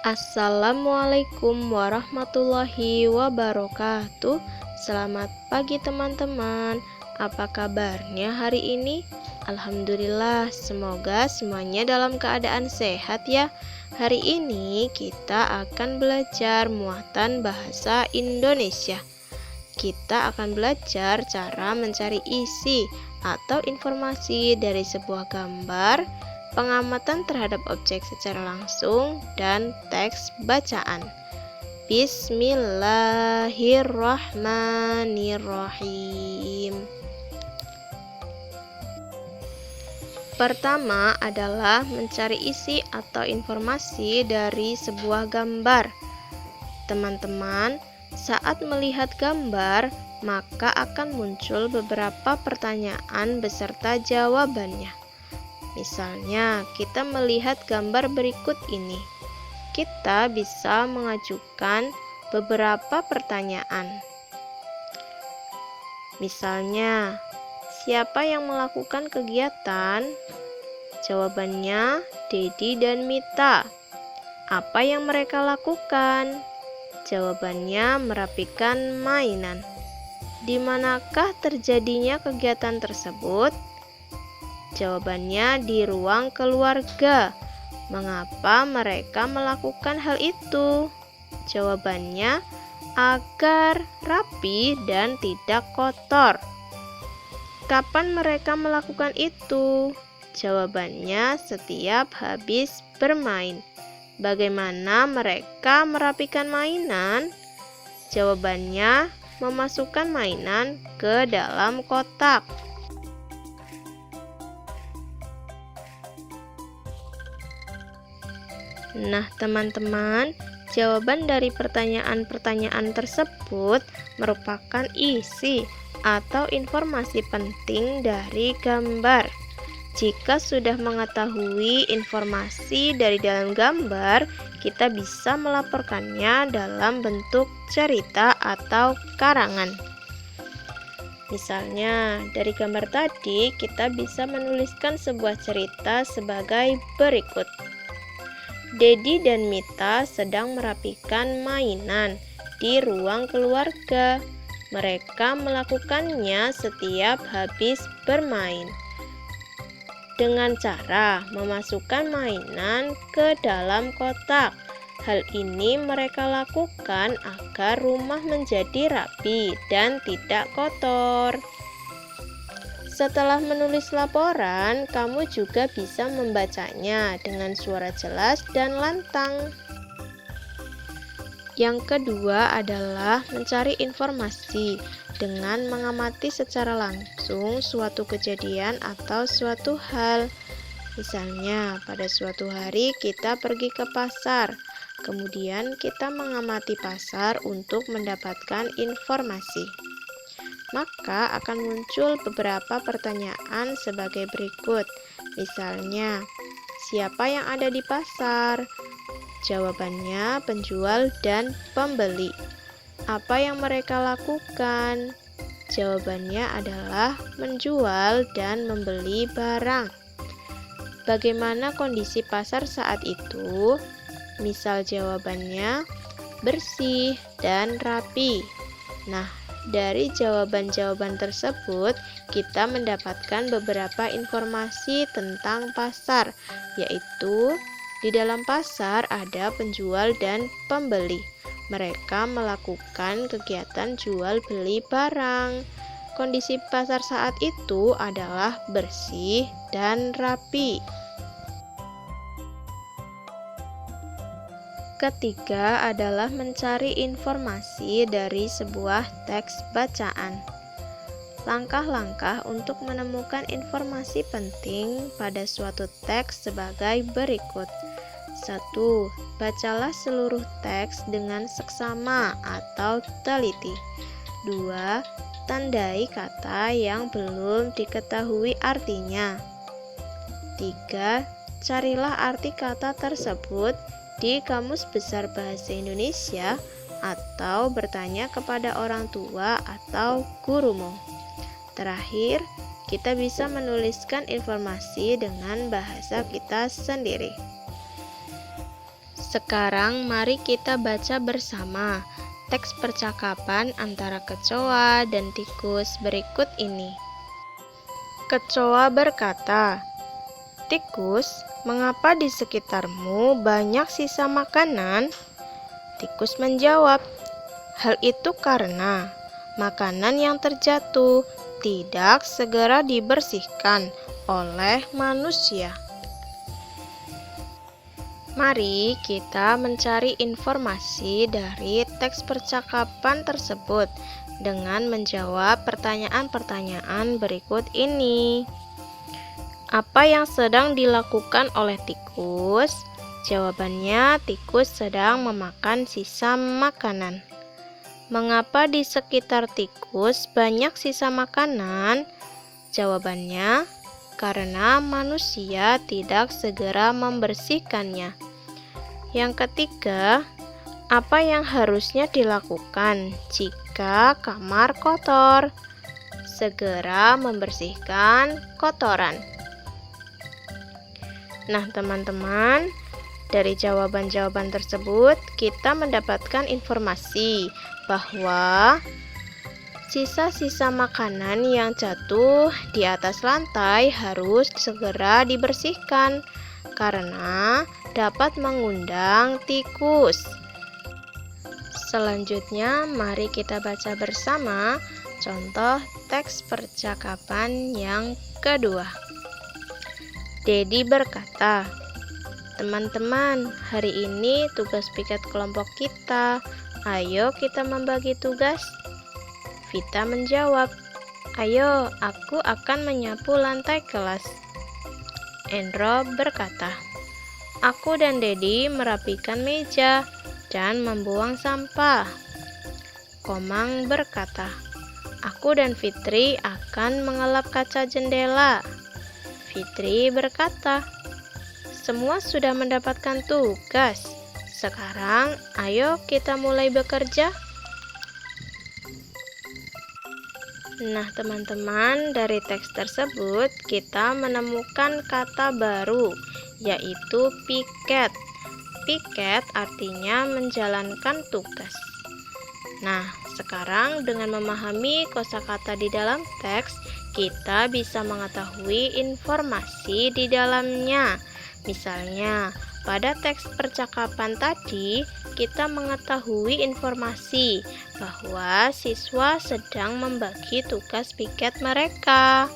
Assalamualaikum warahmatullahi wabarakatuh. Selamat pagi teman-teman. Apa kabarnya hari ini? Alhamdulillah, semoga semuanya dalam keadaan sehat ya. Hari ini kita akan belajar muatan bahasa Indonesia. Kita akan belajar cara mencari isi atau informasi dari sebuah gambar, pengamatan terhadap objek secara langsung, dan teks bacaan. Bismillahirrahmanirrahim. Pertama adalah mencari isi atau informasi dari sebuah gambar. Teman-teman, saat melihat gambar, maka akan muncul beberapa pertanyaan beserta jawabannya. Misalnya, kita melihat gambar berikut ini. Kita bisa mengajukan beberapa pertanyaan. Misalnya, siapa yang melakukan kegiatan? Jawabannya, Dedi dan Mita. Apa yang mereka lakukan? Jawabannya, merapikan mainan. Di manakah terjadinya kegiatan tersebut? Jawabannya, di ruang keluarga. Mengapa mereka melakukan hal itu? Jawabannya, agar rapi dan tidak kotor. Kapan mereka melakukan itu? Jawabannya, setiap habis bermain. Bagaimana mereka merapikan mainan? Jawabannya, memasukkan mainan ke dalam kotak. Nah, teman-teman, jawaban dari pertanyaan-pertanyaan tersebut merupakan isi atau informasi penting dari gambar. Jika sudah mengetahui informasi dari dalam gambar, kita bisa melaporkannya dalam bentuk cerita atau karangan. Misalnya, dari gambar tadi kita bisa menuliskan sebuah cerita sebagai berikut. Dedi dan Mita sedang merapikan mainan di ruang keluarga. Mereka melakukannya setiap habis bermain dengan cara memasukkan mainan ke dalam kotak. Hal ini mereka lakukan agar rumah menjadi rapi dan tidak kotor. Setelah menulis laporan, kamu juga bisa membacanya dengan suara jelas dan lantang. Yang kedua adalah mencari informasi dengan mengamati secara langsung suatu kejadian atau suatu hal. Misalnya, pada suatu hari kita pergi ke pasar, kemudian kita mengamati pasar untuk mendapatkan informasi. Maka akan muncul beberapa pertanyaan sebagai berikut. Misalnya, siapa yang ada di pasar? Jawabannya, penjual dan pembeli. Apa yang mereka lakukan? Jawabannya adalah menjual dan membeli barang. Bagaimana kondisi pasar saat itu? Misal jawabannya, bersih dan rapi. Nah, dari jawaban-jawaban tersebut, kita mendapatkan beberapa informasi tentang pasar, yaitu di dalam pasar ada penjual dan pembeli. Mereka melakukan kegiatan jual beli barang. Kondisi pasar saat itu adalah bersih dan rapi. Ketiga adalah mencari informasi dari sebuah teks bacaan. Langkah-langkah untuk menemukan informasi penting pada suatu teks sebagai berikut. 1. Bacalah seluruh teks dengan seksama atau teliti. 2. Tandai kata yang belum diketahui artinya. 3. Carilah arti kata tersebut di Kamus Besar Bahasa Indonesia atau bertanya kepada orang tua atau gurumu. Terakhir, kita bisa menuliskan informasi dengan bahasa kita sendiri. Sekarang mari kita baca bersama teks percakapan antara kecoa dan tikus berikut ini. Kecoa berkata, "Tikus, mengapa di sekitarmu banyak sisa makanan?" Tikus menjawab, "Hal itu karena makanan yang terjatuh tidak segera dibersihkan oleh manusia." Mari kita mencari informasi dari teks percakapan tersebut dengan menjawab pertanyaan-pertanyaan berikut ini. Apa yang sedang dilakukan oleh tikus? Jawabannya, tikus sedang memakan sisa makanan. Mengapa di sekitar tikus banyak sisa makanan? Jawabannya, karena manusia tidak segera membersihkannya. Yang ketiga, apa yang harusnya dilakukan jika kamar kotor? Segera membersihkan kotoran. Nah, teman-teman, dari jawaban-jawaban tersebut kita mendapatkan informasi bahwa sisa-sisa makanan yang jatuh di atas lantai harus segera dibersihkan karena dapat mengundang tikus. Selanjutnya, mari kita baca bersama contoh teks percakapan yang kedua. Dedi berkata, "Teman-teman, hari ini tugas piket kelompok kita. Ayo kita membagi tugas." Vita menjawab, "Ayo, aku akan menyapu lantai kelas." Endro berkata, "Aku dan Dedi merapikan meja dan membuang sampah." Komang berkata, "Aku dan Fitri akan mengelap kaca jendela." Fitri berkata, "Semua sudah mendapatkan tugas. Sekarang ayo kita mulai bekerja." Nah, teman-teman, dari teks tersebut kita menemukan kata baru, yaitu piket. Piket artinya menjalankan tugas. Nah, sekarang dengan memahami kosakata di dalam teks, kita bisa mengetahui informasi di dalamnya. Misalnya, pada teks percakapan tadi, kita mengetahui informasi bahwa siswa sedang membagi tugas piket mereka.